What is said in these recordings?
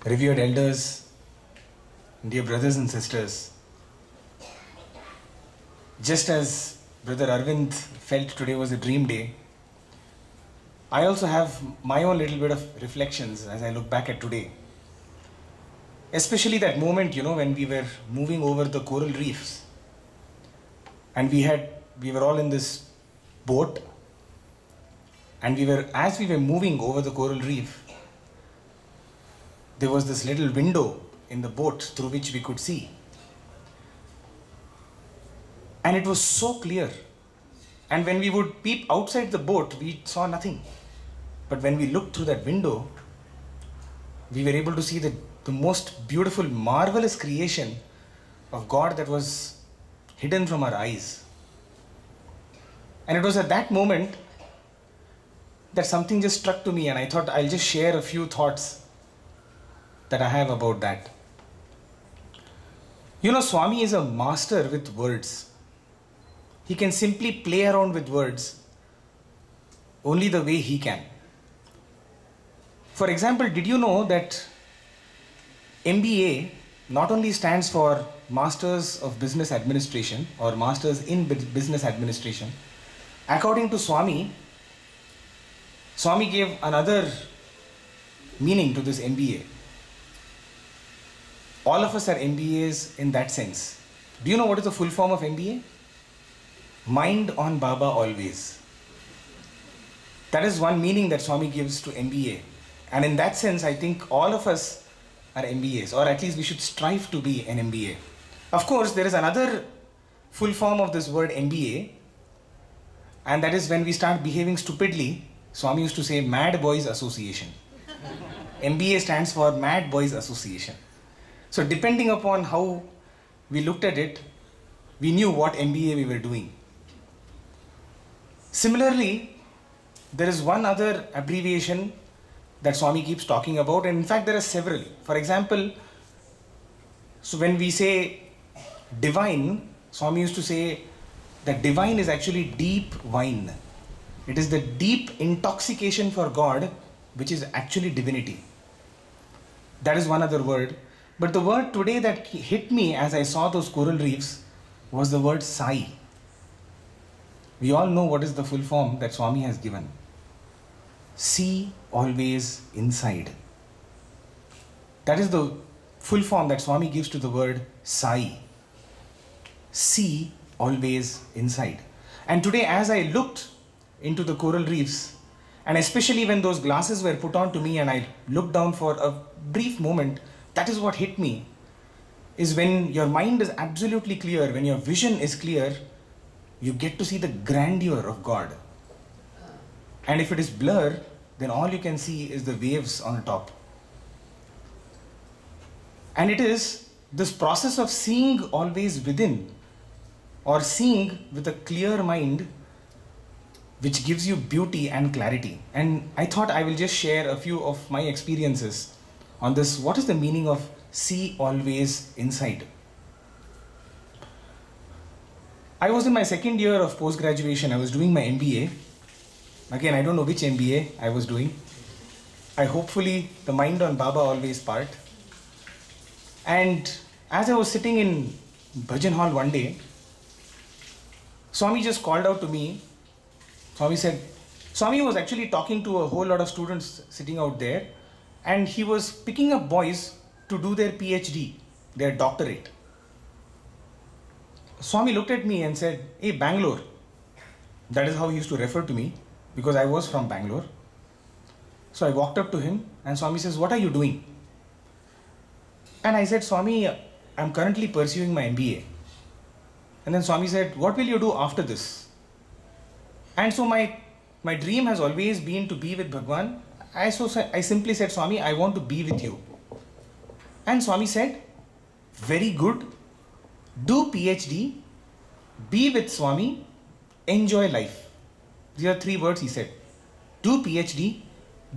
revered elders, dear brothers and sisters, just as Brother Arvind felt today was a dream day, I also have my own little bit of reflections as I look back at today. Especially that moment, when we were moving over the coral reefs and we were all in this boat, and as we were moving over the coral reef, there was this little window in the boat through which we could see. And it was so clear. And when we would peep outside the boat, we saw nothing. But when we looked through that window, we were able to see the most beautiful, marvelous creation of God that was hidden from our eyes. And it was at that moment that something just struck to me, and I thought I'll just share a few thoughts that I have about that. Swami is a master with words. He can simply play around with words only the way he can. For example, did you know that MBA not only stands for Masters of Business Administration or Masters in Business Administration? According to Swami gave another meaning to this MBA. All of us are MBAs in that sense. Do you know what is the full form of MBA? Mind on Baba always. That is one meaning that Swami gives to MBA. And in that sense, I think all of us are MBAs, or at least we should strive to be an MBA. Of course, there is another full form of this word MBA, and that is when we start behaving stupidly. Swami used to say Mad Boys Association. MBA stands for Mad Boys Association. So depending upon how we looked at it, we knew what MBA we were doing. Similarly, there is one other abbreviation that Swami keeps talking about, and in fact there are several. For example, so when we say divine, Swami used to say that divine is actually deep wine. It is the deep intoxication for God, which is actually divinity. That is one other word. But the word today that hit me as I saw those coral reefs was the word Sai. We all know what is the full form that Swami has given. See always inside. That is the full form that Swami gives to the word Sai. See always inside. And today as I looked into the coral reefs, and especially when those glasses were put on to me and I looked down for a brief moment, that is what hit me, is when your mind is absolutely clear, when your vision is clear, you get to see the grandeur of God. And if it is blur, then all you can see is the waves on top. And it is this process of seeing always within, or seeing with a clear mind, which gives you beauty and clarity. And I thought I will just share a few of my experiences on this. What is the meaning of see always inside? I was in my second year of post-graduation. I was doing my MBA. Again, I don't know which MBA I was doing. I hopefully the Mind on Baba always part. And as I was sitting in Bhajan Hall one day, Swami just called out to me. Swami was actually talking to a whole lot of students sitting out there, and he was picking up boys to do their PhD, their doctorate. Swami looked at me and said, "Hey, Bangalore." That is how he used to refer to me, because I was from Bangalore. So I walked up to him and Swami says, "What are you doing?" And I said, "Swami, I'm currently pursuing my MBA." And then Swami said, "What will you do after this?" And so my dream has always been to be with Bhagwan. I simply said, "Swami, I want to be with you." And Swami said, "Very good. Do PhD, be with Swami, enjoy life." These are 3 words he said. Do PhD,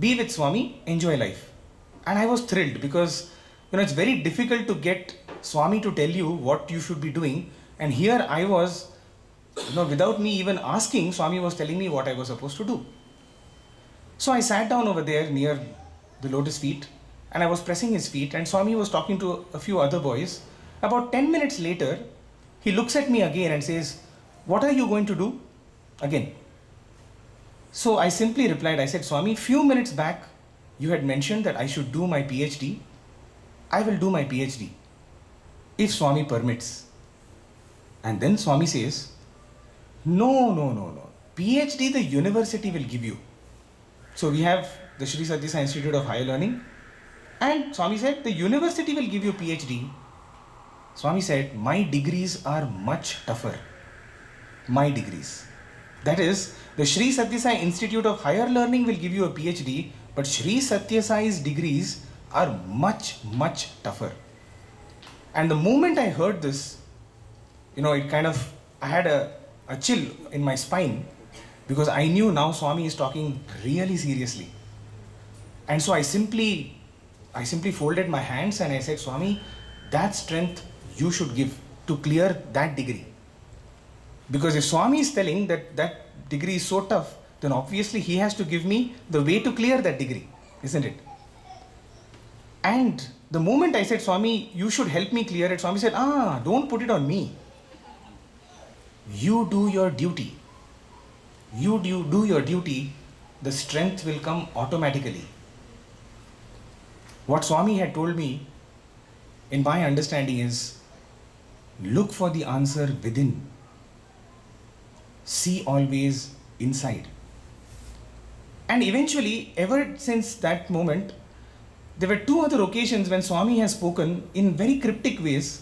be with Swami, enjoy life. And I was thrilled because, it's very difficult to get Swami to tell you what you should be doing. And here I was, without me even asking, Swami was telling me what I was supposed to do. So I sat down over there near the lotus feet and I was pressing his feet, and Swami was talking to a few other boys. About 10 minutes later, he looks at me again and says, "What are you going to do?" Again. So I simply replied, I said, "Swami, few minutes back, you had mentioned that I should do my PhD. I will do my PhD, if Swami permits." And then Swami says, No. PhD the university will give you. So we have the Sri Sathya Sai Institute of Higher Learning, and Swami said, the university will give you PhD. Swami said, my degrees are much tougher. My degrees. That is, the Sri Sathya Sai Institute of Higher Learning will give you a PhD, but Sri Sathya Sai's degrees are much, much tougher. And the moment I heard this, it kind of, I had a chill in my spine, because I knew now Swami is talking really seriously. And so I simply folded my hands and I said, "Swami, that strength you should give to clear that degree. Because if Swami is telling that that degree is so tough, then obviously he has to give me the way to clear that degree, isn't it?" And the moment I said, "Swami, you should help me clear it," Swami said, "Don't put it on me. You do your duty. You do your duty, the strength will come automatically." What Swami had told me, in my understanding, is look for the answer within. See always inside. And eventually, ever since that moment, there were two other occasions when Swami has spoken in very cryptic ways.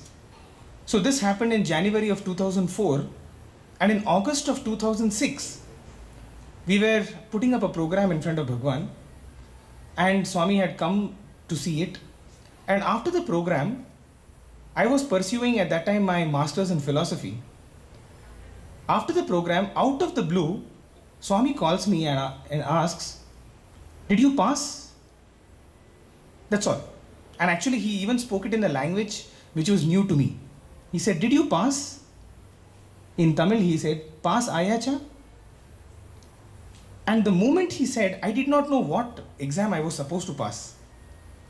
So this happened in January of 2004, and in August of 2006, we were putting up a program in front of Bhagwan, and Swami had come to see it. And after the program, I was pursuing at that time my master's in philosophy. After the program, out of the blue, Swami calls me and asks, "Did you pass?" That's all. And actually he even spoke it in a language which was new to me. He said, "Did you pass?" In Tamil he said, "Pass ayacha?" And the moment he said, I did not know what exam I was supposed to pass.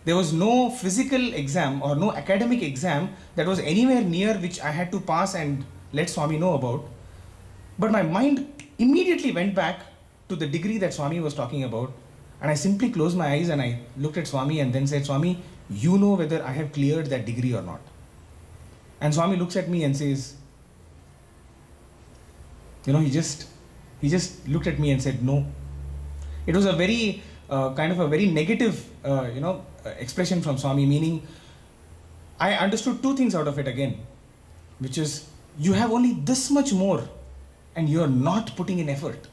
There was no physical exam or no academic exam that was anywhere near which I had to pass and let Swami know about. But my mind immediately went back to the degree that Swami was talking about, and I simply closed my eyes and I looked at Swami and then said, "Swami, you know whether I have cleared that degree or not." And Swami looks at me and says, he just looked at me and said, "No." It was a very kind of a very negative expression from Swami, meaning I understood two things out of it again, which is, you have only this much more and you are not putting in effort.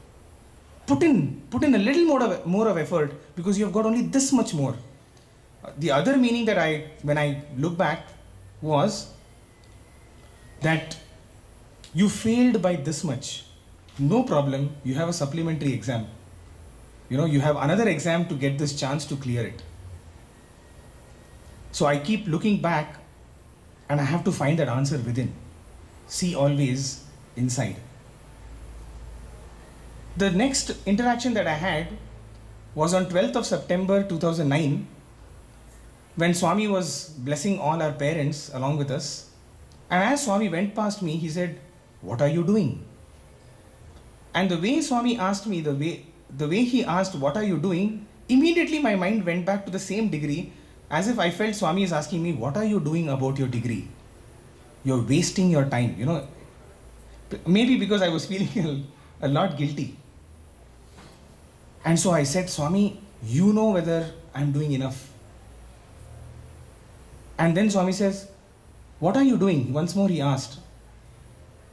Put in a little more of effort, because you have got only this much more. The other meaning that when I look back, was that you failed by this much. No problem, you have a supplementary exam. You have another exam to get this chance to clear it. So I keep looking back and I have to find that answer within. See always inside. The next interaction that I had was on 12th of September 2009, when Swami was blessing all our parents along with us. And as Swami went past me, he said, "What are you doing?" And the way Swami asked me, the way he asked, "What are you doing?" immediately my mind went back to the same degree, as if I felt Swami is asking me, "What are you doing about your degree? You're wasting your time." Maybe because I was feeling a lot guilty. And so I said, "Swami, you know whether I'm doing enough." And then Swami says, "What are you doing?" Once more he asked.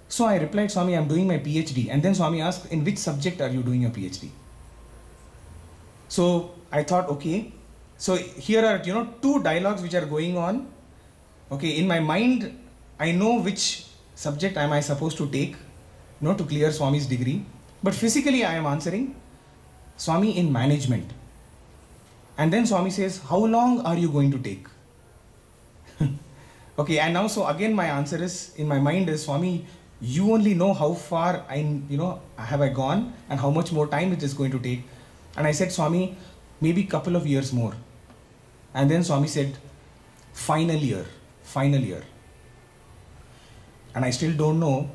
So I replied, "Swami, I'm doing my PhD." And then Swami asked, "In which subject are you doing your PhD?" So I thought, okay, so here are, two dialogues which are going on. Okay, in my mind, I know which subject am I supposed to take, to clear Swami's degree. But physically I am answering, "Swami, in management." And then Swami says, "How long are you going to take?" Okay, and now so again my answer is, in my mind is, "Swami, you only know how far have I gone and how much more time it is going to take." And I said, "Swami, maybe couple of years more." And then Swami said, final year, final year. And I still don't know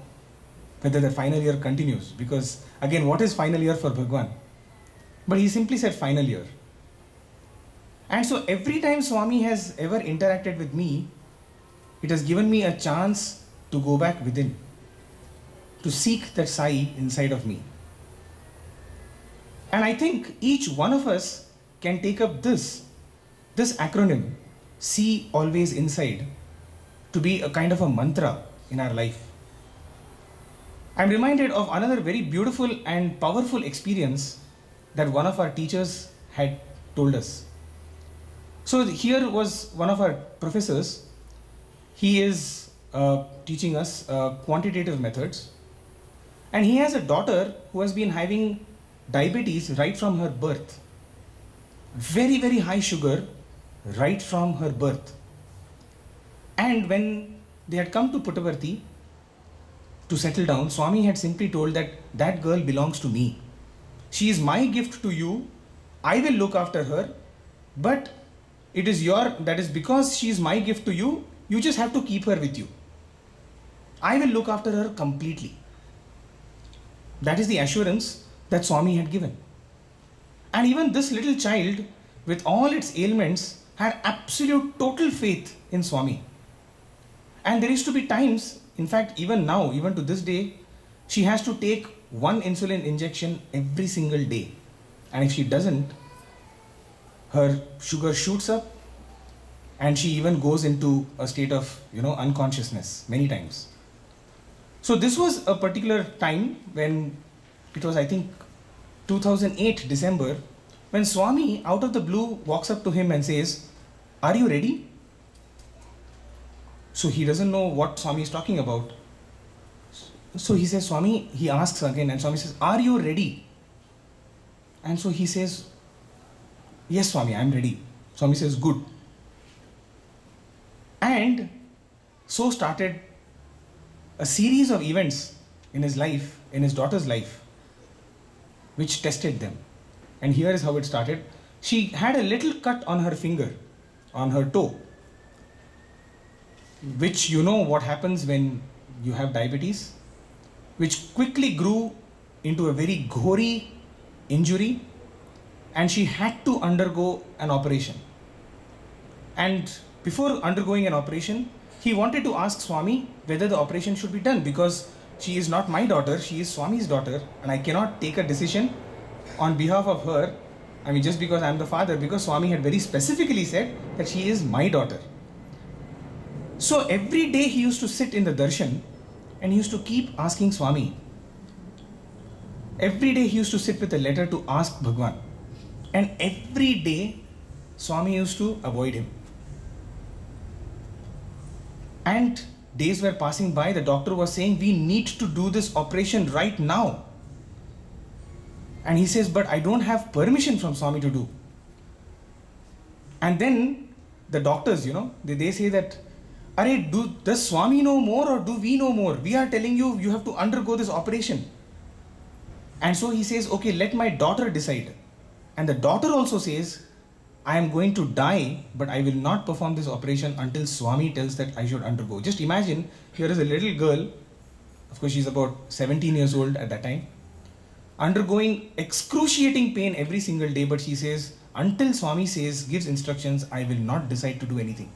whether the final year continues, because again, what is final year for Bhagwan? But he simply said final year. And so every time Swami has ever interacted with me, it has given me a chance to go back within, to seek that Sai inside of me. And I think each one of us can take up this acronym, See Always Inside, to be a kind of a mantra in our life. I'm reminded of another very beautiful and powerful experience that one of our teachers had told us. So here was one of our professors. He is teaching us quantitative methods, and he has a daughter who has been having diabetes right from her birth. Very, very high sugar right from her birth. And when they had come to Puttaparthi to settle down, Swami had simply told that girl belongs to me. She is my gift to you. I will look after her, but it is that is because she is my gift to you, you just have to keep her with you. I will look after her completely. That is the assurance that Swami had given. And even this little child, with all its ailments, had absolute total faith in Swami. And there used to be times, in fact, even now, even to this day, she has to take one insulin injection every single day. And if she doesn't, her sugar shoots up and she even goes into a state of, unconsciousness many times. So this was a particular time when it was, I think, 2008 December, when Swami out of the blue walks up to him and says, "Are you ready?" So he doesn't know what Swami is talking about. So he says, Swami, he asks again, and Swami says, "Are you ready?" And so he says, "Yes, Swami, I am ready." Swami says, "Good." And so started a series of events in his life, in his daughter's life, which tested them. And here is how it started. She had a little cut on her finger, on her toe, which you know what happens when you have diabetes, which quickly grew into a very gory injury, and she had to undergo an operation. And before undergoing an operation, he wanted to ask Swami whether the operation should be done, because she is not my daughter, she is Swami's daughter, and I cannot take a decision on behalf of her, just because I am the father, because Swami had very specifically said that she is my daughter. So every day he used to sit in the darshan and he used to keep asking Swami. Every day he used to sit with a letter to ask Bhagwan. And every day Swami used to avoid him. And days were passing by, the doctor was saying, "We need to do this operation right now." And he says, "But I don't have permission from Swami to do." And then the doctors, they say that, does Swami know more or do we know more? We are telling you, you have to undergo this operation. And so he says, "Okay, let my daughter decide." And the daughter also says, "I am going to die, but I will not perform this operation until Swami tells that I should undergo." Just imagine, here is a little girl, of course she's about 17 years old at that time, undergoing excruciating pain every single day, but she says, until Swami gives instructions, I will not decide to do anything.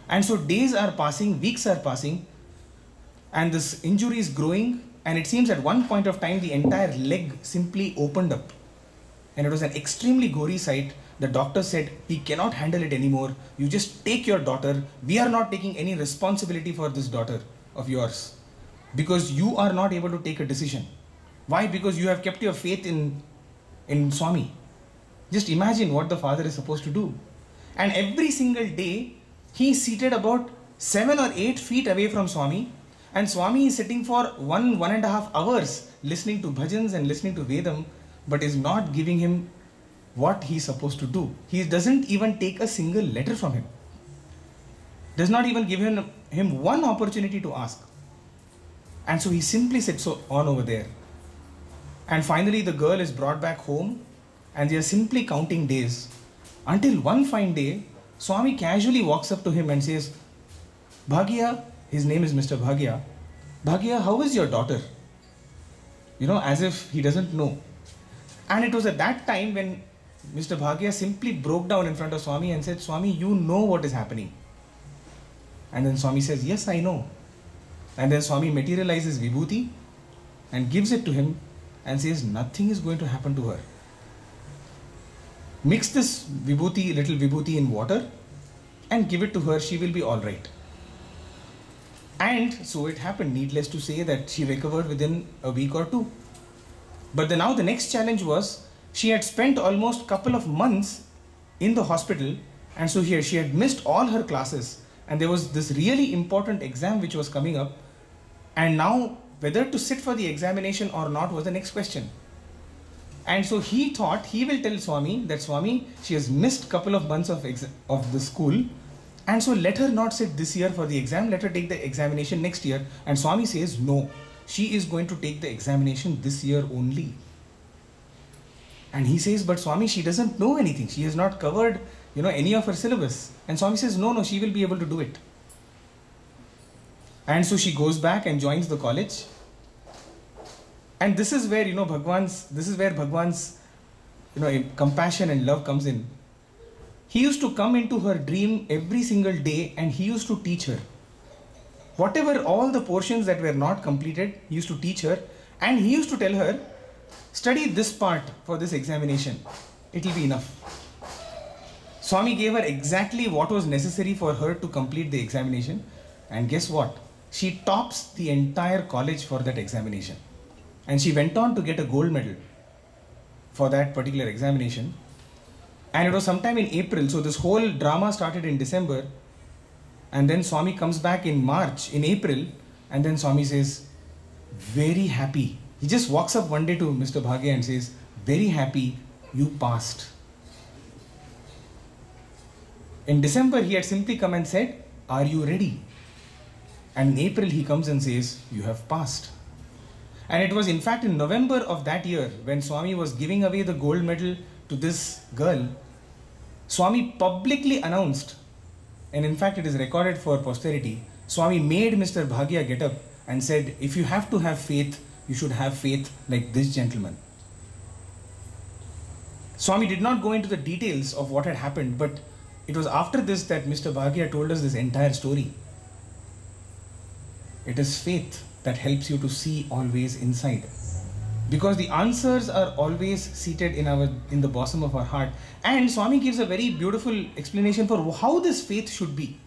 And so days are passing, weeks are passing, and this injury is growing, and it seems at one point of time the entire leg simply opened up. And it was an extremely gory sight. The doctor said, "We cannot handle it anymore. You just take your daughter. We are not taking any responsibility for this daughter of yours, because you are not able to take a decision." Why? Because you have kept your faith in Swami. Just imagine what the father is supposed to do. And every single day, he is seated about 7 or 8 feet away from Swami, and Swami is sitting for 1.5 hours listening to bhajans and listening to Vedam, but is not giving him what he is supposed to do. He doesn't even take a single letter from him. Does not even give him one opportunity to ask. And so he simply sits on over there. And finally the girl is brought back home, and they are simply counting days. Until one fine day, Swami casually walks up to him and says, Bhagya, his name is Mr. Bhagya, Bhagya, how is your daughter? As if he doesn't know. And it was at that time when Mr. Bhagya simply broke down in front of Swami and said, Swami, you know what is happening. And then Swami says, yes, I know. And then Swami materializes Vibhuti and gives it to him and says, nothing is going to happen to her. Mix this Vibhuti, little Vibhuti in water and give it to her, she will be all right. And so it happened, needless to say, that she recovered within a week or two. But now the next challenge was, she had spent almost a couple of months in the hospital, and so here she had missed all her classes, and there was this really important exam which was coming up, and now whether to sit for the examination or not was the next question. And so he thought he will tell Swami that, Swami, she has missed a couple of months of the school, and so let her not sit this year for the exam, let her take the examination next year. And Swami says, no, she is going to take the examination this year only. And he says, but Swami, she doesn't know anything. She has not covered, any of her syllabus. And Swami says, no, she will be able to do it. And so she goes back and joins the college. And this is where, Bhagwan's, compassion and love comes in. He used to come into her dream every single day and he used to teach her. Whatever all the portions that were not completed, he used to teach her, and he used to tell her, study this part for this examination. It will be enough. Swami gave her exactly what was necessary for her to complete the examination. And guess what? She tops the entire college for that examination. And she went on to get a gold medal for that particular examination. And it was sometime in April, so this whole drama started in December. And then Swami comes back in April, and then Swami says, very happy. He just walks up one day to Mr. Bhagya and says, very happy, you passed. In December, he had simply come and said, are you ready? And in April, he comes and says, you have passed. And it was in fact in November of that year, when Swami was giving away the gold medal to this girl, Swami publicly announced, and in fact it is recorded for posterity, Swami made Mr. Bhagya get up and said, if you have to have faith, you should have faith like this gentleman. Swami did not go into the details of what had happened, but it was after this that Mr. Bhagya told us this entire story. It is faith that helps you to see always inside. Because the answers are always seated in the bosom of our heart. And Swami gives a very beautiful explanation for how this faith should be.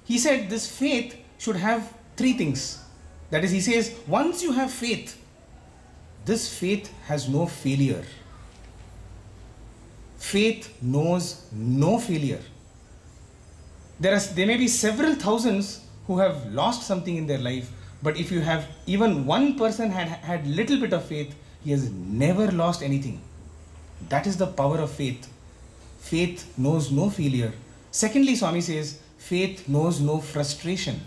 He said this faith should have three things. That is, he says, once you have faith, this faith has no failure. Faith knows no failure. There may be several thousands who have lost something in their life, but if you have even one person had little bit of faith, he has never lost anything. That is the power of faith. Faith knows no failure. Secondly, Swami says, faith knows no frustration.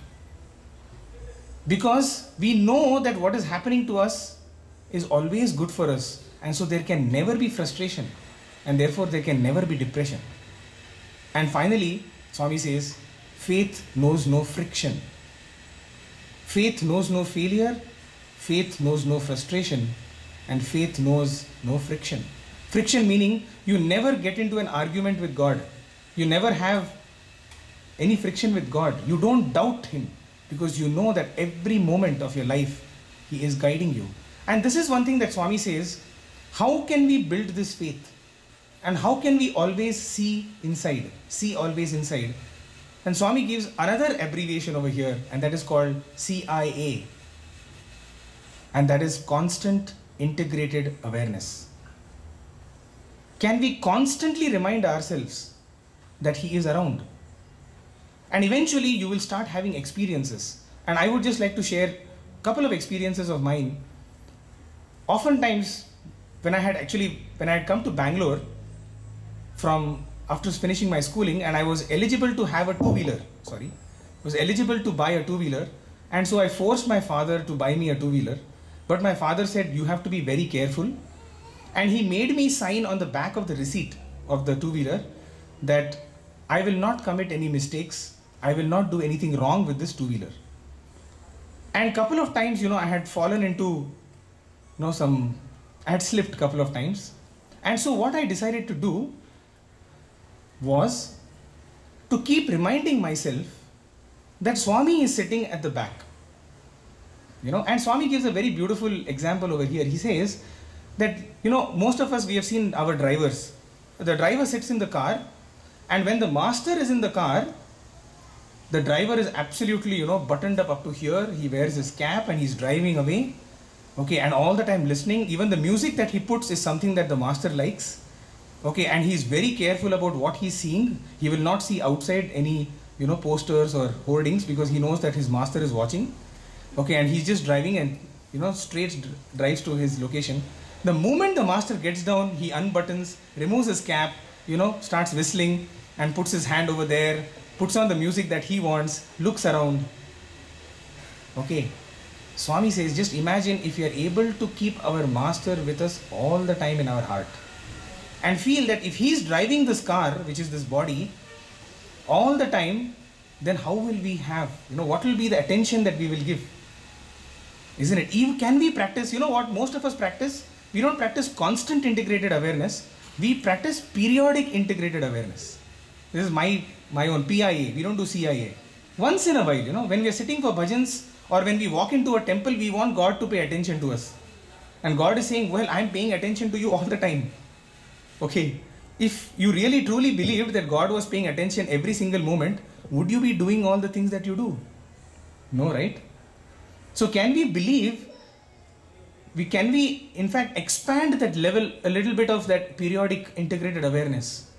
Because we know that what is happening to us is always good for us, and so there can never be frustration, and therefore there can never be depression. And finally, Swami says, faith knows no friction. Faith knows no failure, faith knows no frustration, and faith knows no friction. Friction meaning you never get into an argument with God. You never have any friction with God. You don't doubt Him because you know that every moment of your life He is guiding you. And this is one thing that Swami says, how can we build this faith? And how can we always see inside? See always inside. And Swami gives another abbreviation over here, and that is called CIA. And that is constant integrated awareness. Can we constantly remind ourselves that He is around? And eventually you will start having experiences. And I would just like to share a couple of experiences of mine. Oftentimes, when I had come to Bangalore after finishing my schooling, and I was eligible to have a two-wheeler, was eligible to buy a two-wheeler, and so I forced my father to buy me a two-wheeler, but my father said, you have to be very careful, and he made me sign on the back of the receipt of the two-wheeler that I will not commit any mistakes. I will not do anything wrong with this two-wheeler. And couple of times, I had fallen into, I had slipped a couple of times. And so what I decided to do was to keep reminding myself that Swami is sitting at the back. And Swami gives a very beautiful example over here. He says that, most of us, we have seen our drivers. The driver sits in the car, and when the master is in the car, the driver is absolutely, buttoned up to here. He wears his cap and he's driving away. Okay, and all the time listening. Even the music that he puts is something that the master likes. Okay, and he's very careful about what he's seeing. He will not see outside any, posters or hoardings, because he knows that his master is watching. Okay, and he's just driving and, straight drives to his location. The moment the master gets down, he unbuttons, removes his cap, starts whistling and puts his hand over there, puts on the music that he wants, looks around. Okay, Swami says, just imagine if we are able to keep our master with us all the time in our heart, and feel that if he's driving this car, which is this body, all the time, then how will we have, what will be the attention that we will give? Isn't it? Even can we practice, what most of us practice? We don't practice constant integrated awareness. We practice periodic integrated awareness. This is my own PIA. We don't do CIA. Once in a while, when we are sitting for bhajans or when we walk into a temple, we want God to pay attention to us. And God is saying, well, I'm paying attention to you all the time. Okay. If you really truly believed that God was paying attention every single moment, would you be doing all the things that you do? No, right? So can we believe, can we in fact expand that level a little bit of that periodic integrated awareness?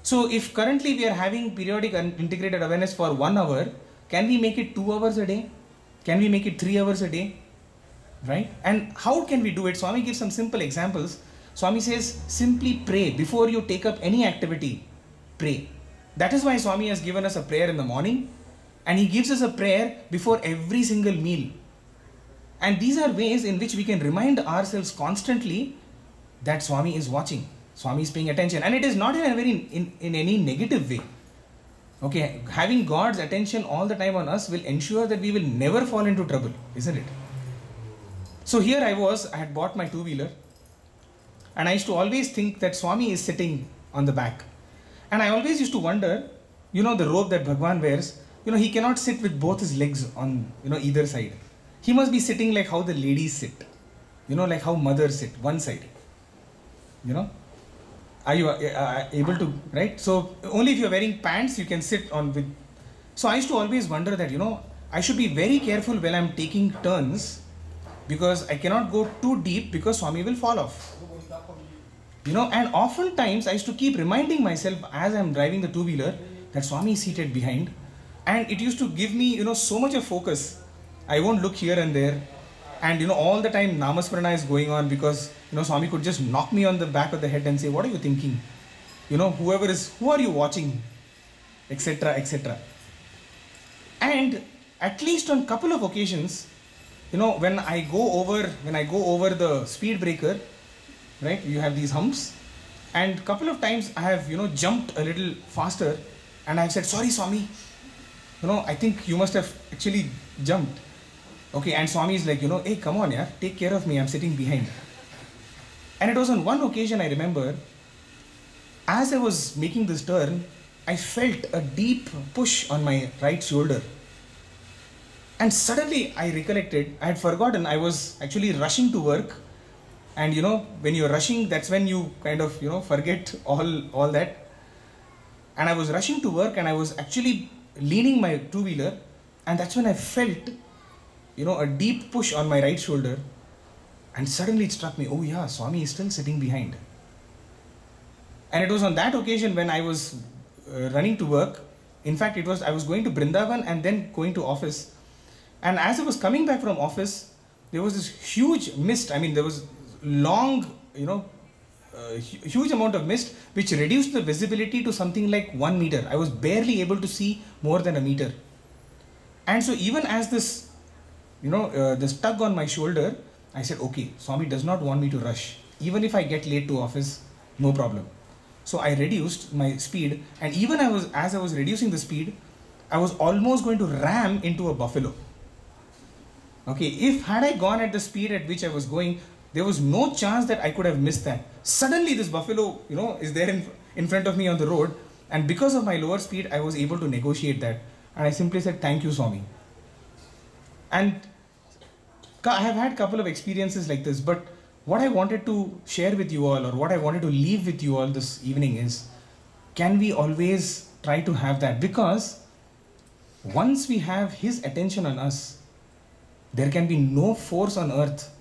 So if currently we are having periodic integrated awareness for 1 hour, can we make it 2 hours a day? Can we make it 3 hours a day? Right? And how can we do it? Swami gives some simple examples. Swami says, simply pray before you take up any activity. Pray. That is why Swami has given us a prayer in the morning, and he gives us a prayer before every single meal. And these are ways in which we can remind ourselves constantly that Swami is watching, Swami is paying attention, and it is not in a very in any negative way. Okay, having God's attention all the time on us will ensure that we will never fall into trouble, isn't it? So here I had bought my two-wheeler, and I used to always think that Swami is sitting on the back. And I always used to wonder, the robe that Bhagwan wears, he cannot sit with both his legs on, either side. He must be sitting like how the ladies sit, like how mothers sit, one side. Are you able to, right? So only if you're wearing pants, you can sit on with. So I used to always wonder that, I should be very careful when I'm taking turns, because I cannot go too deep because Swami will fall off. And oftentimes I used to keep reminding myself as I'm driving the two-wheeler that Swami is seated behind, and it used to give me, so much of focus. I won't look here and there, and all the time Namasmarana is going on, because Swami could just knock me on the back of the head and say, what are you thinking? Who are you watching? Etc. etc. And at least on a couple of occasions, when I go over the speed breaker, right, you have these humps, and a couple of times I have jumped a little faster, and I've said, sorry Swami, I think you must have actually jumped. Okay, and Swami is like, hey, come on, take care of me, I'm sitting behind. And it was on one occasion, I remember, as I was making this turn, I felt a deep push on my right shoulder. And suddenly I recollected, I had forgotten, I was actually rushing to work. And when you're rushing, that's when you kind of, forget all that. And I was rushing to work, and I was actually leaning my two-wheeler, and that's when I felt a deep push on my right shoulder, and suddenly it struck me, oh yeah, Swami is still sitting behind. And it was on that occasion when I was running to work. In fact, I was going to Brindavan and then going to office. And as I was coming back from office, there was this huge mist. I mean, there was long, huge amount of mist, which reduced the visibility to something like 1 meter. I was barely able to see more than a meter. And so even as this this tug on my shoulder, I said, okay, Swami does not want me to rush. Even if I get late to office, no problem. So I reduced my speed, and even as I was reducing the speed, I was almost going to ram into a buffalo. Okay, had I gone at the speed at which I was going, there was no chance that I could have missed that. Suddenly this buffalo, is there in front of me on the road, and because of my lower speed, I was able to negotiate that. And I simply said, thank you, Swami. And I have had a couple of experiences like this, but what I wanted to share with you all, or what I wanted to leave with you all this evening is, can we always try to have that? Because once we have His attention on us, there can be no force on earth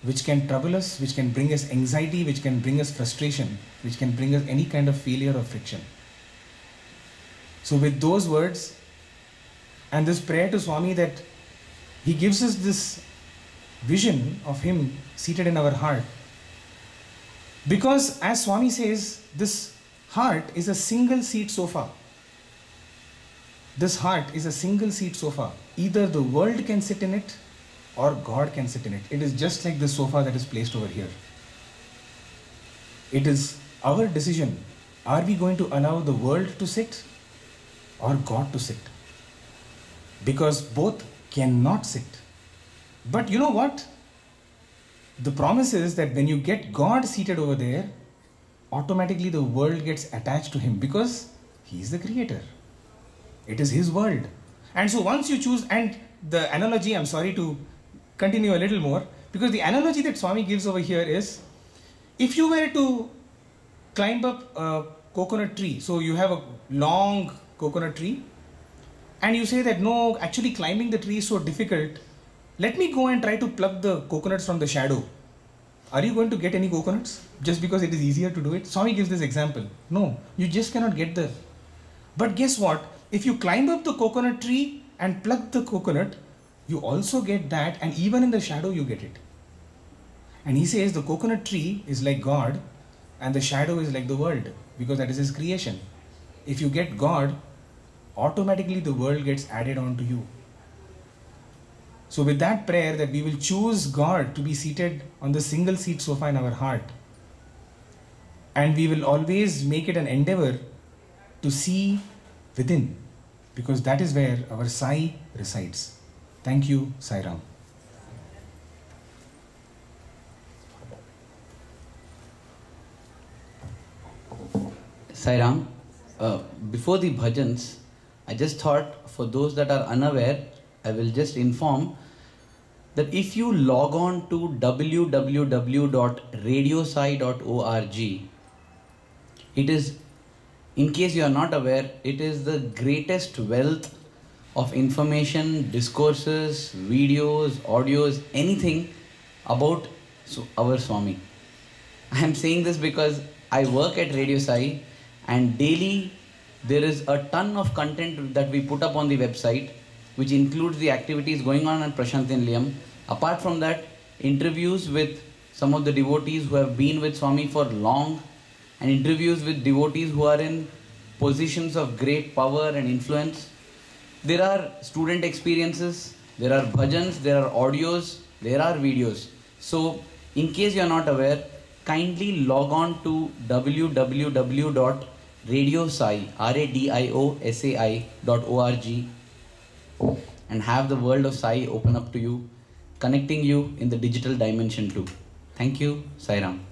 which can trouble us, which can bring us anxiety, which can bring us frustration, which can bring us any kind of failure or friction. So with those words and this prayer to Swami, that he gives us this vision of him seated in our heart. Because as Swami says, this heart is a single seat sofa. This heart is a single seat sofa. Either the world can sit in it or God can sit in it. It is just like this sofa that is placed over here. It is our decision. Are we going to allow the world to sit or God to sit? Because both cannot sit. But you know what? The promise is that when you get God seated over there, automatically the world gets attached to him, because he is the creator. It is his world. And so once you choose, and the analogy, I'm sorry to continue a little more, because the analogy that Swami gives over here is, if you were to climb up a coconut tree, so you have a long coconut tree, and you say that no, actually climbing the tree is so difficult, let me go and try to pluck the coconuts from the shadow. Are you going to get any coconuts just because it is easier to do it? Swami gives this example. No, you just cannot get there. But guess what? If you climb up the coconut tree and pluck the coconut, you also get that, and even in the shadow you get it. And he says the coconut tree is like God and the shadow is like the world, because that is his creation. If you get God, automatically the world gets added on to you. So with that prayer, that we will choose God to be seated on the single seat sofa in our heart, and we will always make it an endeavor to see within, because that is where our Sai resides. Thank you, Sai Ram. Sai Ram, before the bhajans, I just thought, for those that are unaware, I will just inform that if you log on to www.radiosai.org, it is, in case you are not aware, it is the greatest wealth of information, discourses, videos, audios, anything about our Swami. I am saying this because I work at Radio Sai, and daily there is a ton of content that we put up on the website, which includes the activities going on at Prashanthi Nilayam. Apart from that, interviews with some of the devotees who have been with Swami for long, and interviews with devotees who are in positions of great power and influence. There are student experiences, there are bhajans, there are audios, there are videos. So, in case you are not aware, kindly log on to www.radiosai.org and have the world of Sai open up to you, connecting you in the digital dimension too. Thank you, Sai Ram.